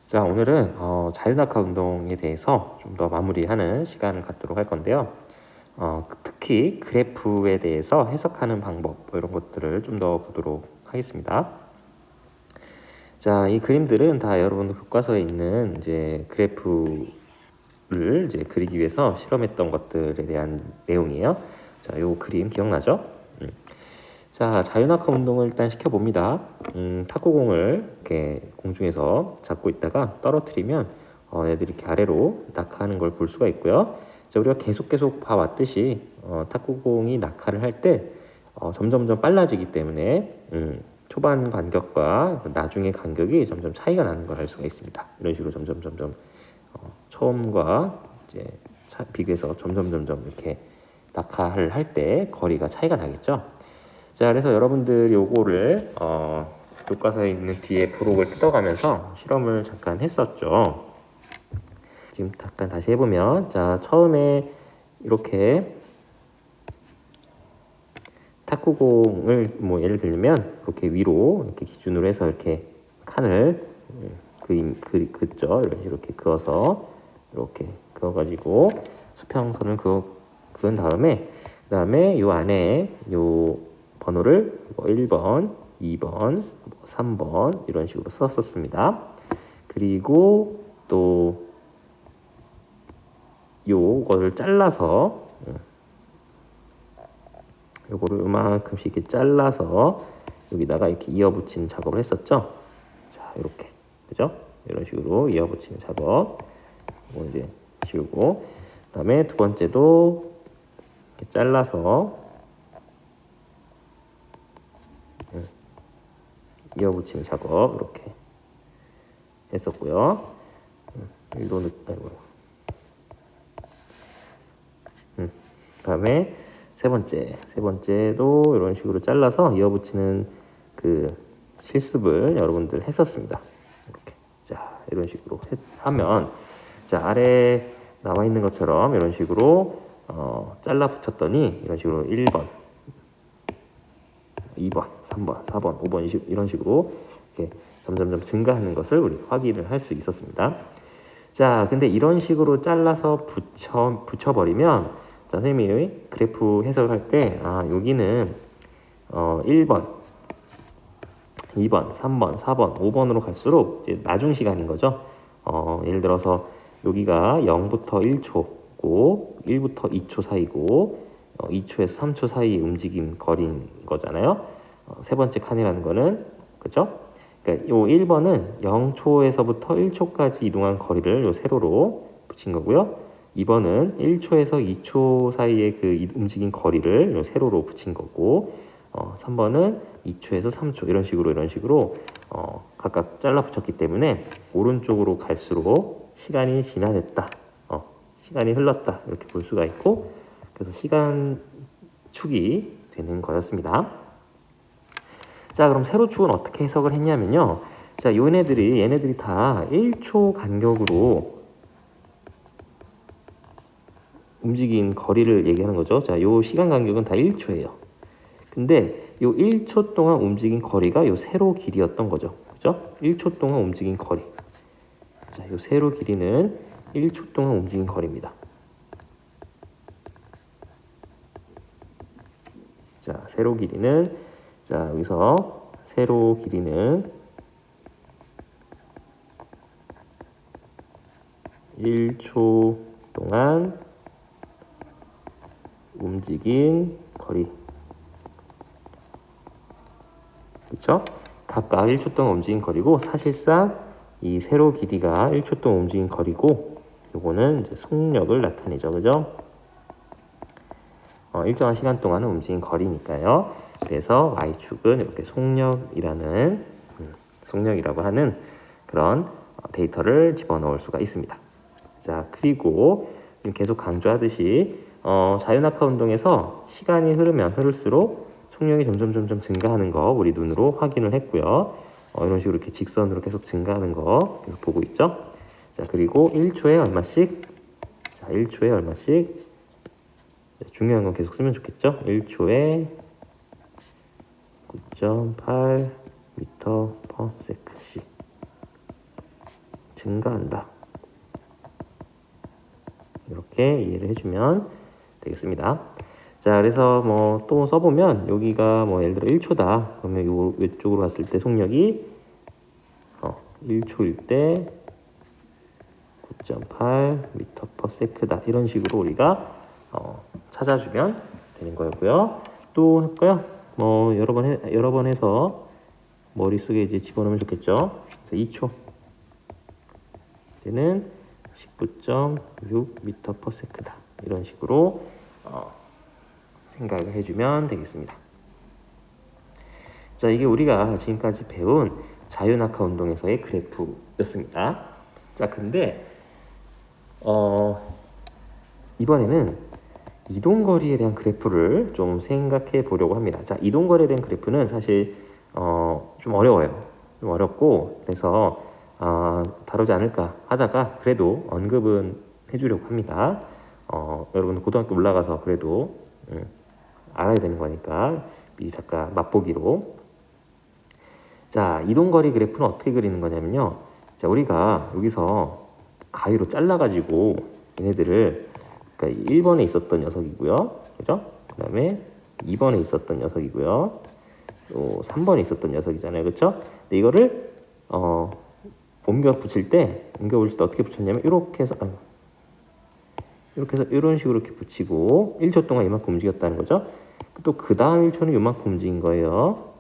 자, 오늘은 자유낙하 운동에 대해서 좀 더 마무리하는 시간을 갖도록 할 건데요. 특히 그래프에 대해서 해석하는 방법 이런 것들을 좀 더 보도록 하겠습니다. 자, 이 그림들은 다 여러분들 교과서에 있는 이제 그래프를 이제 그리기 위해서 실험했던 것들에 대한 내용이에요. 자, 요 그림 기억나죠? 자, 자유낙하 운동을 일단 시켜봅니다. 탁구공을 이렇게 공중에서 잡고 있다가 떨어뜨리면 애들이 이렇게 아래로 낙하하는 걸 볼 수가 있고요. 자, 우리가 계속 봐왔듯이 탁구공이 낙하를 할 때 점점점 빨라지기 때문에 초반 간격과 나중의 간격이 점점 차이가 나는 걸 알 수가 있습니다. 이런 식으로 점점 처음과 이제 비교해서 점점 이렇게 낙하를 할 때 거리가 차이가 나겠죠. 자, 그래서 여러분들 요거를 교과서에 있는 뒤에 부록을 뜯어가면서 실험을 잠깐 했었죠. 지금 잠깐 다시 해보면, 자, 처음에 이렇게 탁구공을 뭐 예를 들면 이렇게 위로 이렇게 기준으로 해서 이렇게 칸을 긋죠. 이렇게 그어서 이렇게 그어가지고 수평선을 그은 다음에 그다음에 요 안에 요 번호를 1번, 2번, 3번 이런 식으로 썼었습니다. 그리고 또 요거를 잘라서 요거를 이만큼씩 이렇게 잘라서 여기다가 이렇게 이어붙이는 작업을 했었죠. 자, 이렇게 그죠? 이런 식으로 이어붙이는 작업 이거 이제 지우고 그다음에 두 번째도 이렇게 잘라서 이어붙이는 작업 이렇게 했었고요. 그다음에 세 번째도 이런 식으로 잘라서 이어붙이는 그 실습을 여러분들 했었습니다. 이렇게 자 이런 식으로 하면 자 아래 나와 있는 것처럼 이런 식으로 잘라 붙였더니 이런 식으로 1번, 2번, 3번, 4번, 5번 이런 식으로 이렇게 점점 증가하는 것을 우리 확인을 할 수 있었습니다. 자, 근데 이런 식으로 잘라서 붙여버리면 자, 선생님이 그래프 해석을 할 때 여기는 1번, 2번, 3번, 4번, 5번으로 갈수록 이제 나중 시간인 거죠. 예를 들어서 여기가 0부터 1초고 1부터 2초 사이고 2초에서 3초 사이 움직임 거리인 거잖아요. 세 번째 칸이라는 거는 그죠? 그러니까 요 1번은 0초에서부터 1초까지 이동한 거리를 요 세로로 붙인 거고요. 2번은 1초에서 2초 사이의 그 움직인 거리를 요 세로로 붙인 거고 3번은 2초에서 3초 이런 식으로 각각 잘라 붙였기 때문에 오른쪽으로 갈수록 시간이 지나냈다. 시간이 흘렀다. 이렇게 볼 수가 있고 그래서 시간 축이 되는 거였습니다. 자, 그럼 세로축은 어떻게 해석을 했냐면요. 자, 얘네들이 다 1초 간격으로 움직인 거리를 얘기하는 거죠. 자, 요 시간 간격은 다 1초예요. 근데 요 1초 동안 움직인 거리가 요 세로 길이였던 거죠. 그죠? 1초 동안 움직인 거리. 자, 요 세로 길이는 1초 동안 움직인 거리입니다. 자, 세로 길이는 자, 여기서 세로 길이는 1초 동안 움직인 거리. 그렇죠? 각각 1초 동안 움직인 거리고 사실상 이 세로 길이가 1초 동안 움직인 거리고 요거는 이제 속력을 나타내죠. 그죠? 일정한 시간 동안은 움직인 거리니까요. 그래서 Y축은 이렇게 속력이라고 하는 그런 데이터를 집어넣을 수가 있습니다. 자, 그리고 계속 강조하듯이 자유낙하 운동에서 시간이 흐르면 흐를수록 속력이 점점 증가하는 거 우리 눈으로 확인을 했고요. 이런 식으로 이렇게 직선으로 계속 증가하는 거 계속 보고 있죠. 자, 그리고 1초에 얼마씩? 자, 1초에 얼마씩? 중요한 건 계속 쓰면 좋겠죠. 1초에 9.8m/s씩 증가한다. 이렇게 이해를 해주면 되겠습니다. 자, 그래서 뭐 또 써보면 여기가 뭐 예를 들어 1초다. 그러면 요 왼쪽으로 갔을 때 속력이 1초일 때 9.8 m/s다. 이런 식으로 우리가 찾아주면 되는 거였고요. 또 해볼까요? 뭐 여러 번 해서 머릿속에 이제 집어넣으면 좋겠죠. 그래서 2초 때는 19.6 m/s다. 이런 식으로 생각을 해주면 되겠습니다. 자, 이게 우리가 지금까지 배운 자유낙하 운동에서의 그래프였습니다. 자, 근데 이번에는 이동거리에 대한 그래프를 좀 생각해 보려고 합니다. 자, 이동거리에 대한 그래프는 사실 좀 어려워요. 좀 어렵고 그래서 다루지 않을까 하다가 그래도 언급은 해주려고 합니다. 여러분 고등학교 올라가서 그래도 알아야 되는 거니까 이 작가 맛보기로. 자, 이동거리 그래프는 어떻게 그리는 거냐면요. 자, 우리가 여기서 가위로 잘라가지고 얘네들을, 그러니까 1번에 있었던 녀석이고요. 그죠? 그 다음에 2번에 있었던 녀석이고요. 또 3번에 있었던 녀석이잖아요. 그렇죠? 근데 이거를 옮겨 붙일 때 어떻게 붙였냐면 이렇게 해서 이런 식으로 이렇게 붙이고 1초 동안 이만큼 움직였다는 거죠. 또 그 다음 1초는 이만큼 움직인 거예요.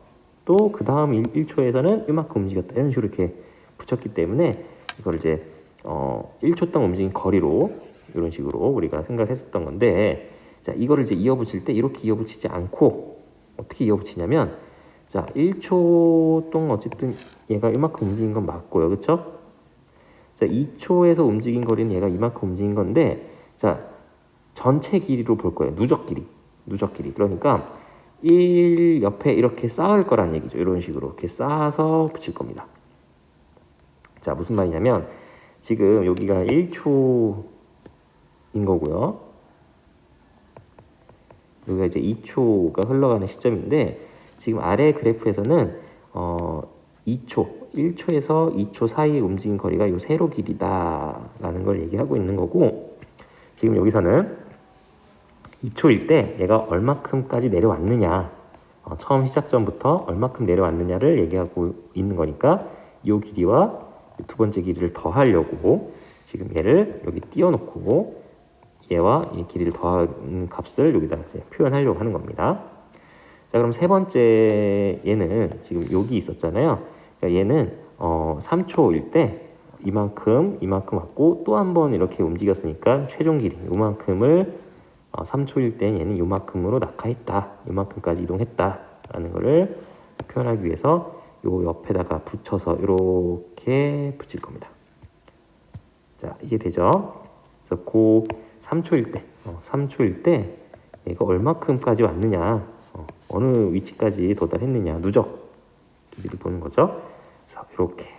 또 그 다음 1초에서는 이만큼 움직였다. 이런 식으로 이렇게 붙였기 때문에 이걸 이제 1초 동안 움직인 거리로 이런 식으로 우리가 생각을 했었던 건데, 자, 이거를 이제 이어붙일 때 이렇게 이어붙이지 않고 어떻게 이어붙이냐면, 자, 1초 동안 어쨌든 얘가 이만큼 움직인 건 맞고요. 그쵸? 자, 2초에서 움직인 거리는 얘가 이만큼 움직인 건데, 자, 전체 길이로 볼 거예요. 누적 길이. 그러니까 1 옆에 이렇게 쌓을 거란 얘기죠. 이런 식으로 이렇게 쌓아서 붙일 겁니다. 자, 무슨 말이냐면 지금 여기가 1초인 거고요. 여기가 이제 2초가 흘러가는 시점인데, 지금 아래 그래프에서는 1초에서 2초 사이에 움직인 거리가 요 세로 길이다라는 걸 얘기하고 있는 거고, 지금 여기서는 2초일 때 얘가 얼마큼까지 내려왔느냐, 처음 시작점부터 얼마큼 내려왔느냐를 얘기하고 있는 거니까 이 길이와 두 번째 길이를 더하려고 지금 얘를 여기 띄워놓고 얘와 이 길이를 더하는 값을 여기다 이제 표현하려고 하는 겁니다. 자, 그럼 세 번째 얘는 지금 여기 있었잖아요. 그러니까 얘는 3초일 때 이만큼 왔고 또 한 번 이렇게 움직였으니까 최종 길이 이만큼을 3초일 때 얘는 이만큼으로 낙하했다, 이만큼까지 이동했다 라는 거를 표현하기 위해서 요 옆에다가 붙여서 이렇게 붙일 겁니다. 자, 이해되죠? 그래서 그 3초일 때 얘가 얼마큼까지 왔느냐, 어느 위치까지 도달했느냐, 누적 길이를 보는 거죠. 그래서 이렇게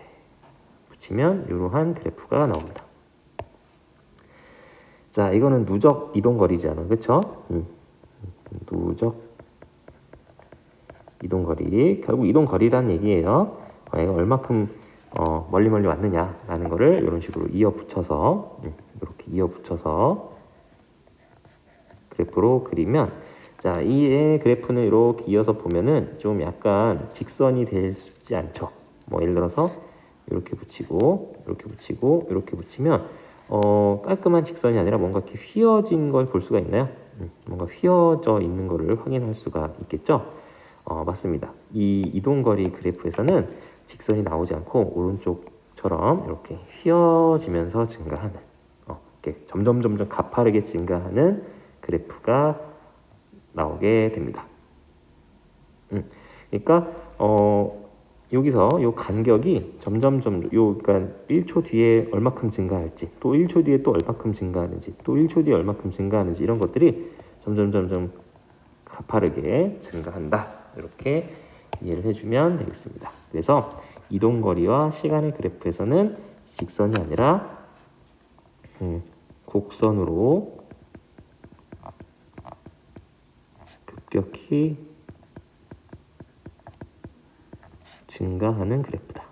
붙이면 이러한 그래프가 나옵니다. 자, 이거는 누적 이동거리잖아요. 그쵸? 누적 이동거리. 결국 이동거리란 얘기예요. 얘가 얼마큼 멀리 왔느냐라는 거를 이런 식으로 이어붙여서 이렇게 이어붙여서 그래프로 그리면, 자, 이 그래프는 이렇게 이어서 보면은 좀 약간 직선이 되지 않죠. 뭐 예를 들어서 이렇게 붙이고 이렇게 붙이면 깔끔한 직선이 아니라 뭔가 이렇게 휘어진 걸 볼 수가 있나요? 뭔가 휘어져 있는 거를 확인할 수가 있겠죠? 맞습니다. 이 이동거리 그래프에서는 직선이 나오지 않고 오른쪽처럼 이렇게 휘어지면서 증가하는, 이렇게 점점 가파르게 증가하는 그래프가 나오게 됩니다. 그러니까 여기서 요 간격이 점점 그러니까 1초 뒤에 얼마큼 증가할지, 또 1초 뒤에 또 얼마큼 증가하는지, 또 1초 뒤에 얼마큼 증가하는지, 이런 것들이 점점 가파르게 증가한다. 이렇게 이해를 해주면 되겠습니다. 그래서 이동거리와 시간의 그래프에서는 직선이 아니라 곡선으로 급격히 증가하는 그래프다.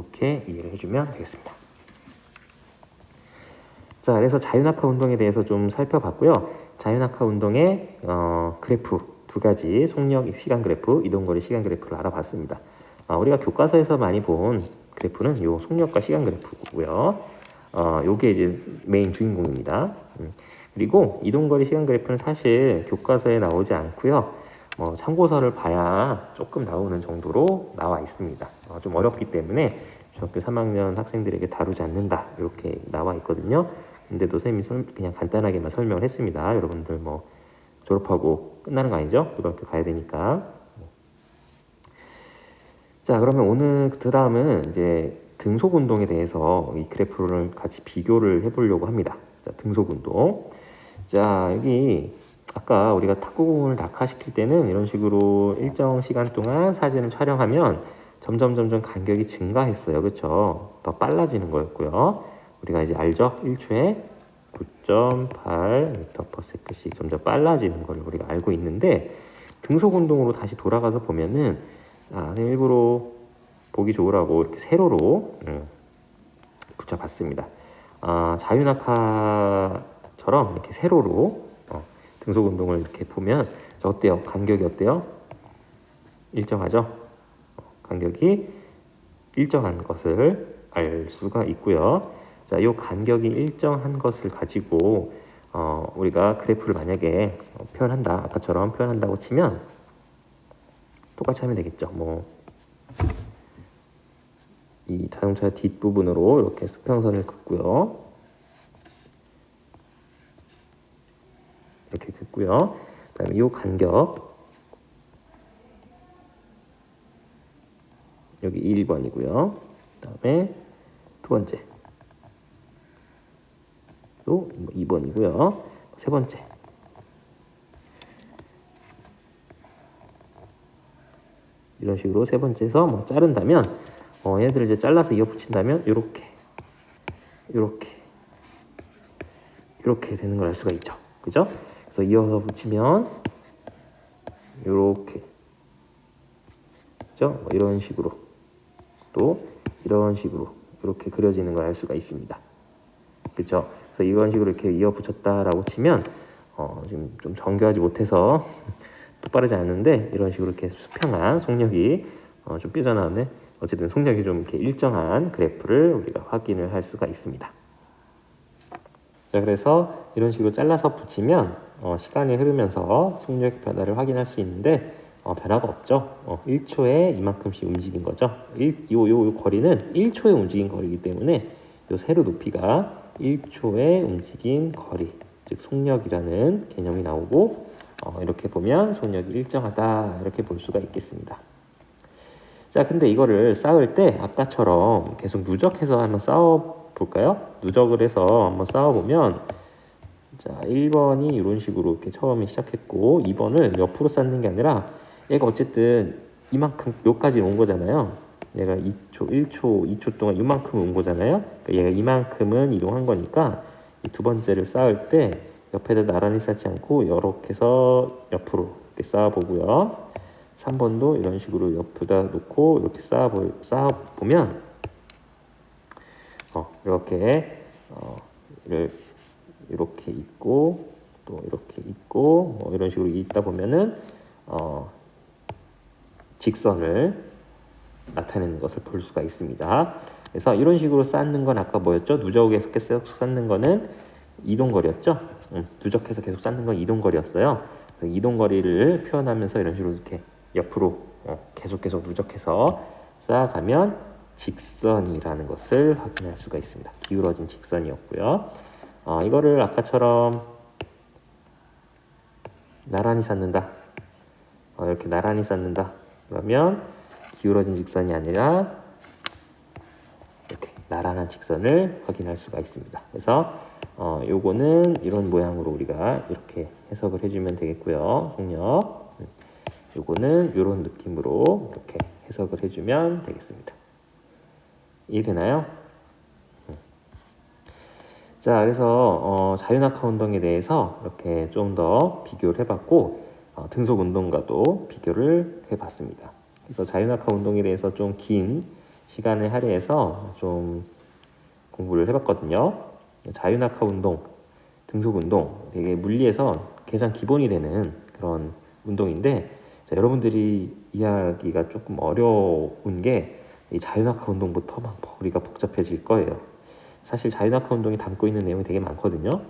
이렇게 이해를 해주면 되겠습니다. 자, 그래서 자유낙하 운동에 대해서 좀 살펴봤고요. 자유낙하 운동의 그래프 두 가지, 속력 시간 그래프, 이동거리 시간 그래프를 알아봤습니다. 우리가 교과서에서 많이 본 그래프는 요 속력과 시간 그래프고요. 요게 이제 메인 주인공입니다. 그리고 이동거리 시간 그래프는 사실 교과서에 나오지 않고요. 참고서를 봐야 조금 나오는 정도로 나와 있습니다. 좀 어렵기 때문에 중학교 3학년 학생들에게 다루지 않는다 이렇게 나와 있거든요. 근데도 선생님이 그냥 간단하게만 설명을 했습니다. 여러분들 뭐 졸업하고 끝나는 거 아니죠? 고등학교 가야 되니까. 자, 그러면 오늘 그 다음은 이제 등속 운동에 대해서 이 그래프를 같이 비교를 해보려고 합니다. 자, 등속 운동. 자, 여기 아까 우리가 탁구공을 낙하시킬 때는 이런 식으로 일정 시간 동안 사진을 촬영하면 점점 간격이 증가했어요. 그렇죠? 더 빨라지는 거였고요. 우리가 이제 알죠? 1초에 9.8m/s씩 점점 빨라지는 걸 우리가 알고 있는데, 등속 운동으로 다시 돌아가서 보면은 일부러 보기 좋으라고 이렇게 세로로 붙여봤습니다. 자유낙하처럼 이렇게 세로로 등속 운동을 이렇게 보면 어때요? 간격이 어때요? 일정하죠? 간격이 일정한 것을 알 수가 있고요. 자, 이 간격이 일정한 것을 가지고 우리가 그래프를 만약에 표현한다, 아까처럼 표현한다고 치면 똑같이 하면 되겠죠. 이 자동차 뒷부분으로 이렇게 수평선을 긋고요. 이렇게 긋고요. 그다음에 이 간격 여기 1번이고요. 그다음에 두 번째 또 2번이고요. 세 번째 이런 식으로 세 번째에서 자른다면 얘들을 이제 잘라서 이어붙인다면 이렇게 되는 걸 알 수가 있죠. 그죠? 그래서 이어서 붙이면 이렇게, 그죠? 이런 식으로 또 이런 식으로 이렇게 그려지는 걸 알 수가 있습니다. 그렇죠? 그래서 이런 식으로 이렇게 이어 붙였다라고 치면 지금 좀 정교하지 못해서 똑바르지 않은데, 이런 식으로 이렇게 수평한 속력이 좀 삐져나왔네. 어쨌든 속력이 좀 이렇게 일정한 그래프를 우리가 확인을 할 수가 있습니다. 자, 그래서 이런 식으로 잘라서 붙이면 시간이 흐르면서 속력 변화를 확인할 수 있는데 변화가 없죠. 1초에 이만큼씩 움직인 거죠. 요 거리는 1초에 움직인 거리이기 때문에 요 세로 높이가 1초에 움직인 거리, 즉 속력이라는 개념이 나오고, 이렇게 보면 속력이 일정하다 이렇게 볼 수가 있겠습니다. 자, 근데 이거를 쌓을 때 아까처럼 계속 누적해서 한번 쌓아 볼까요? 누적을 해서 한번 쌓아 보면, 자, 1번이 이런 식으로 이렇게 처음에 시작했고 2번을 옆으로 쌓는 게 아니라 얘가 어쨌든 이만큼 여기까지 온 거잖아요. 얘가 2초, 1초, 2초 동안 이만큼 온 거잖아요. 그러니까 얘가 이만큼은 이동한 거니까 이 두 번째를 쌓을 때 옆에다 나란히 쌓지 않고 이렇게 해서 옆으로 이렇게 쌓아보고요. 3번도 이런 식으로 옆에다 놓고 이렇게 쌓아보면 이렇게 있고 또 이렇게 있고 이런 식으로 있다 보면은 직선을 나타내는 것을 볼 수가 있습니다. 그래서 이런 식으로 쌓는 건 아까 뭐였죠? 누적해서 계속 쌓는 거는 이동거리였죠? 누적해서 계속 쌓는 건 이동거리였어요. 이동거리를 표현하면서 이런 식으로 이렇게 옆으로 계속 누적해서 쌓아가면 직선이라는 것을 확인할 수가 있습니다. 기울어진 직선이었고요. 이거를 아까처럼 나란히 쌓는다. 이렇게 나란히 쌓는다. 그러면 기울어진 직선이 아니라 이렇게 나란한 직선을 확인할 수가 있습니다. 그래서 요거는 이런 모양으로 우리가 이렇게 해석을 해주면 되겠고요. 속력. 요거는 이런 느낌으로 이렇게 해석을 해주면 되겠습니다. 이해되나요? 자, 그래서 자유낙하 운동에 대해서 이렇게 좀 더 비교를 해봤고 등속 운동과도 비교를 해봤습니다. 그래서 자유낙하 운동에 대해서 좀 긴 시간을 할애해서 좀 공부를 해봤거든요. 자유낙하 운동, 등속 운동, 되게 물리에서 가장 기본이 되는 그런 운동인데, 자, 여러분들이 이해하기가 조금 어려운 게 이 자유낙하 운동부터 막 머리가 복잡해질 거예요. 사실 자유낙하 운동이 담고 있는 내용이 되게 많거든요.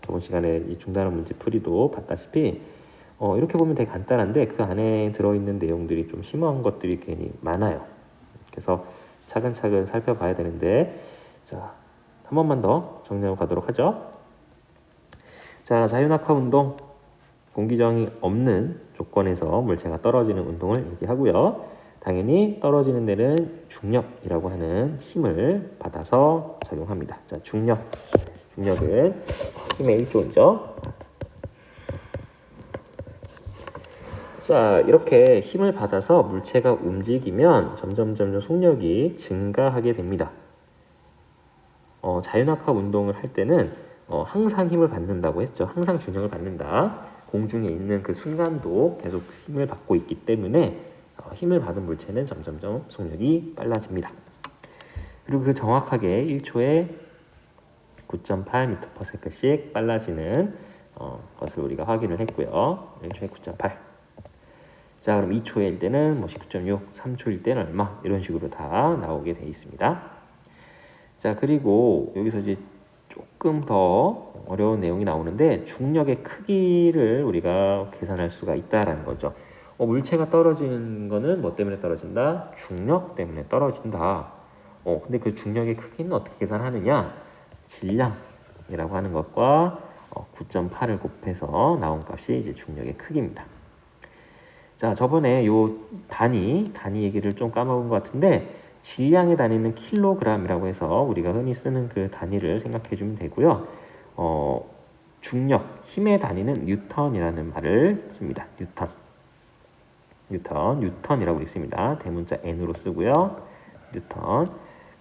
저번 시간에 이 중단원 문제 풀이도 봤다시피 이렇게 보면 되게 간단한데 그 안에 들어있는 내용들이 좀 심오한 것들이 괜히 많아요. 그래서 차근차근 살펴봐야 되는데, 자, 한 번만 더 정리하고 가도록 하죠. 자, 자유낙하 운동, 공기저항이 없는 조건에서 물체가 떨어지는 운동을 얘기하고요. 당연히 떨어지는 데는 중력이라고 하는 힘을 받아서 작용합니다. 자, 중력은 힘의 일종이죠. 자, 이렇게 힘을 받아서 물체가 움직이면 점점 속력이 증가하게 됩니다. 자유낙하 운동을 할 때는 항상 힘을 받는다고 했죠. 항상 중력을 받는다. 공중에 있는 그 순간도 계속 힘을 받고 있기 때문에 힘을 받은 물체는 점점 속력이 빨라집니다. 그리고 그 정확하게 1초에 9.8m/s씩 빨라지는 것을 우리가 확인을 했고요. 1초에 9.8. 자, 그럼 2초일 때는 19.6, 3초일 때는 얼마? 이런 식으로 다 나오게 돼 있습니다. 자, 그리고 여기서 이제 조금 더 어려운 내용이 나오는데 중력의 크기를 우리가 계산할 수가 있다라는 거죠. 물체가 떨어지는 거는 뭐 때문에 떨어진다? 중력 때문에 떨어진다. 근데 그 중력의 크기는 어떻게 계산하느냐? 질량이라고 하는 것과 9.8을 곱해서 나온 값이 이제 중력의 크기입니다. 자, 저번에 요 단위 얘기를 좀 까먹은 것 같은데 질량의 단위는 킬로그램이라고 해서 우리가 흔히 쓰는 그 단위를 생각해 주면 되고요. 중력, 힘의 단위는 뉴턴이라는 말을 씁니다. 뉴턴이라고 있습니다. 대문자 n으로 쓰고요. 뉴턴.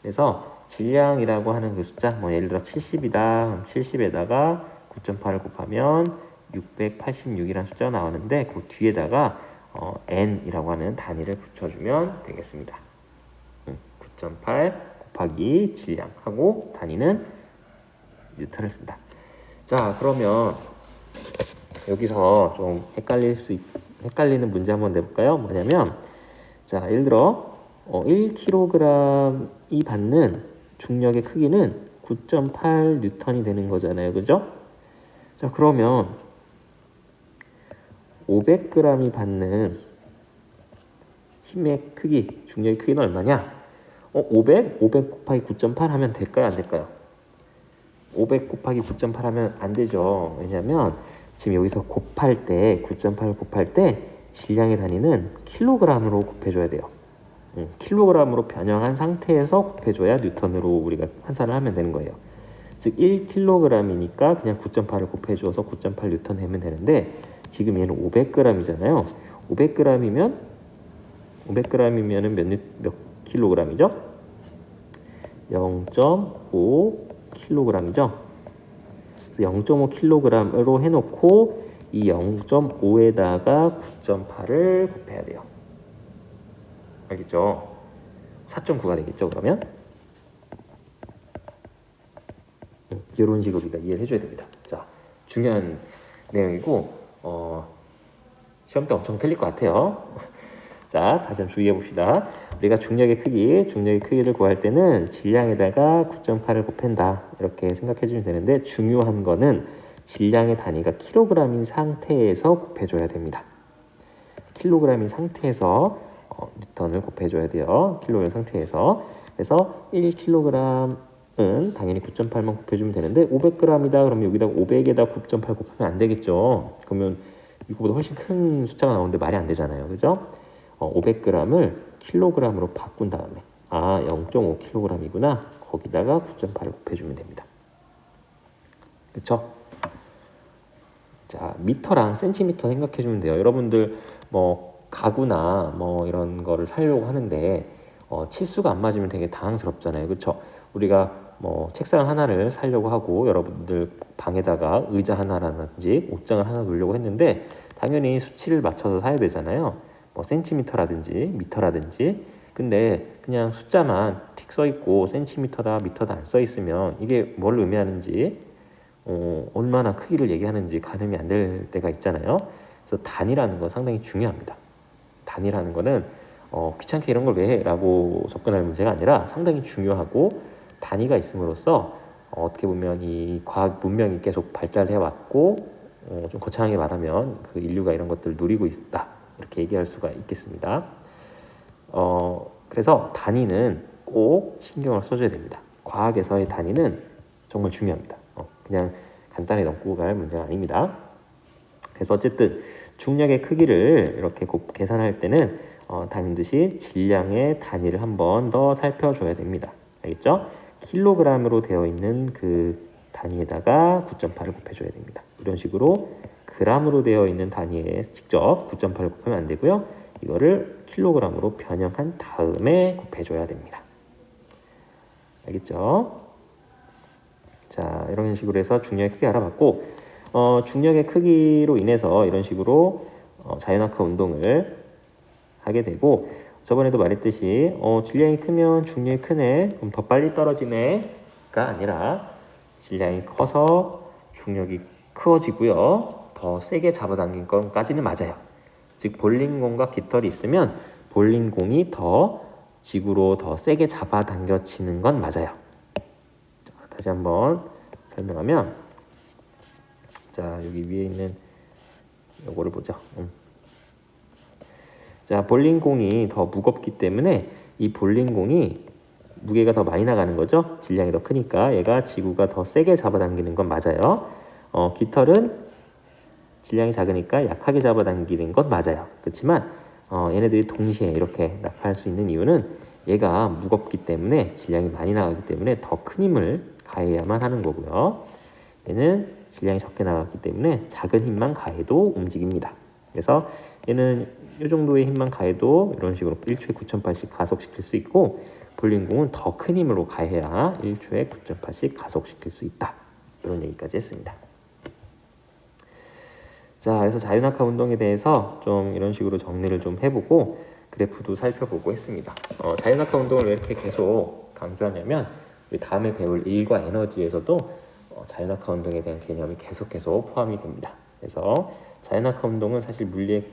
그래서 질량이라고 하는 그 숫자, 예를 들어 70이다. 70에다가 9.8을 곱하면 686이라는 숫자가 나오는데 그 뒤에다가 n이라고 하는 단위를 붙여주면 되겠습니다. 9.8 곱하기 질량하고 단위는 뉴턴을 쓴다. 자, 그러면 여기서 좀 헷갈리는 문제 한번 내볼까요? 뭐냐면, 자, 예를 들어 1kg이 받는 중력의 크기는 9.8 뉴턴이 되는 거잖아요, 그죠? 자, 그러면 500g이 받는 힘의 크기, 중력의 크기는 얼마냐? 500 곱하기 9.8 하면 될까요? 안 될까요? 500 곱하기 9.8 하면 안 되죠. 왜냐면 지금 여기서 곱할 때 9.8을 곱할 때 질량의 단위는 킬로그램으로 곱해줘야 돼요. 킬로그램으로 변형한 상태에서 곱해줘야 뉴턴으로 우리가 환산을 하면 되는 거예요. 즉 1kg이니까 그냥 9.8을 곱해줘서 9.8 뉴턴 하면 되는데 지금 얘는 500g이잖아요. 500g이면 몇 킬로그램이죠? 0.5kg이죠. 0.5kg으로 해놓고 이 0.5에다가 9.8을 곱해야 돼요. 알겠죠? 4.9가 되겠죠, 그러면? 이런 식으로 우리가 이해를 해줘야 됩니다. 자, 중요한 내용이고 시험 때 엄청 틀릴 것 같아요. 자, 다시 한번 주의해 봅시다. 우리가 중력의 크기를 구할 때는 질량에다가 9.8을 곱한다 이렇게 생각해 주면 되는데 중요한 거는 질량의 단위가 킬로그램인 상태에서 곱해줘야 됩니다. 킬로그램인 상태에서 뉴턴을 곱해줘야 돼요. 킬로그램 상태에서. 그래서 1kg은 당연히 9.8만 곱해주면 되는데 500g이다 그러면 여기다가 500에다 9.8 곱하면 안 되겠죠. 그러면 이거보다 훨씬 큰 숫자가 나오는데 말이 안 되잖아요. 그죠? 500g을 킬로그램으로 바꾼 다음에 0.5kg이구나. 거기다가 9.8을 곱해주면 됩니다. 그쵸? 자, 미터랑 센티미터 생각해주면 돼요. 여러분들 가구나 이런 거를 사려고 하는데 치수가 안 맞으면 되게 당황스럽잖아요. 그쵸? 우리가 책상 하나를 사려고 하고 여러분들 방에다가 의자 하나라든지 옷장을 하나 놓으려고 했는데 당연히 수치를 맞춰서 사야 되잖아요. 센티미터라든지 미터라든지. 근데 그냥 숫자만 틱 써 있고 센티미터다 미터다 안 써 있으면 이게 뭘 의미하는지 얼마나 크기를 얘기하는지 가늠이 안 될 때가 있잖아요. 그래서 단위라는 건 상당히 중요합니다. 단위라는 거는 귀찮게 이런 걸 왜 해? 라고 접근할 문제가 아니라 상당히 중요하고 단위가 있음으로써 어떻게 보면 이 과학 문명이 계속 발달해 왔고 좀 거창하게 말하면 그 인류가 이런 것들을 누리고 있다 이렇게 얘기할 수가 있겠습니다. 그래서 단위는 꼭 신경을 써줘야 됩니다. 과학에서의 단위는 정말 중요합니다. 그냥 간단히 넘고 갈 문제가 아닙니다. 그래서 어쨌든 중력의 크기를 이렇게 곱 계산할 때는 반드시 질량의 단위를 한 번 더 살펴줘야 됩니다. 알겠죠? 킬로그램으로 되어 있는 그 단위에다가 9.8을 곱해줘야 됩니다. 이런 식으로 그램으로 되어 있는 단위에 직접 9.8을 곱하면 안 되고요. 이거를 킬로그램으로 변형한 다음에 곱해줘야 됩니다. 알겠죠? 자, 이런 식으로 해서 중력의 크기 알아봤고 중력의 크기로 인해서 이런 식으로 자연학화 운동을 하게 되고 저번에도 말했듯이 질량이 크면 중력이 크네 그럼 더 빨리 떨어지네가 아니라 질량이 커서 중력이 커지고요 더 세게 잡아당긴 것까지는 맞아요. 즉 볼링공과 깃털이 있으면 볼링공이 더 지구로 더 세게 잡아당겨지는 건 맞아요. 자, 다시 한번 설명하면 자 여기 위에 있는 요거를 보죠. 자 볼링공이 더 무겁기 때문에 이 볼링공이 무게가 더 많이 나가는 거죠. 질량이 더 크니까 얘가 지구가 더 세게 잡아당기는 건 맞아요. 깃털은 질량이 작으니까 약하게 잡아당기는 건 맞아요. 그렇지만 얘네들이 동시에 이렇게 낙하할 수 있는 이유는 얘가 무겁기 때문에 질량이 많이 나가기 때문에 더 큰 힘을 가해야만 하는 거고요. 얘는 질량이 적게 나가기 때문에 작은 힘만 가해도 움직입니다. 그래서 얘는 이 정도의 힘만 가해도 이런 식으로 1초에 9.8씩 가속시킬 수 있고 볼링공은 더 큰 힘으로 가해야 1초에 9.8씩 가속시킬 수 있다. 이런 얘기까지 했습니다. 자, 그래서 자연학화 운동에 대해서 좀 이런 식으로 정리를 좀 해보고 그래프도 살펴보고 했습니다. 자연학화 운동을 왜 이렇게 계속 강조하냐면 우리 다음에 배울 일과 에너지에서도 자연학화 운동에 대한 개념이 계속해서 포함이 됩니다. 그래서 자연학화 운동은 사실 물리의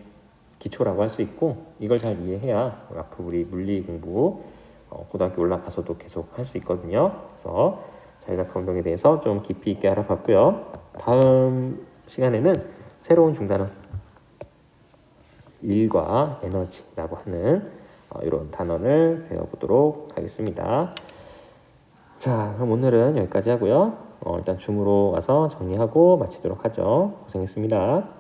기초라고 할 수 있고 이걸 잘 이해해야 앞으로 우리 물리 공부 고등학교 올라가서도 계속 할 수 있거든요. 그래서 자연학화 운동에 대해서 좀 깊이 있게 알아봤고요. 다음 시간에는 새로운 중단어 일과 에너지라고 하는 이런 단어를 배워보도록 하겠습니다. 자, 그럼 오늘은 여기까지 하고요. 일단 줌으로 와서 정리하고 마치도록 하죠. 고생했습니다.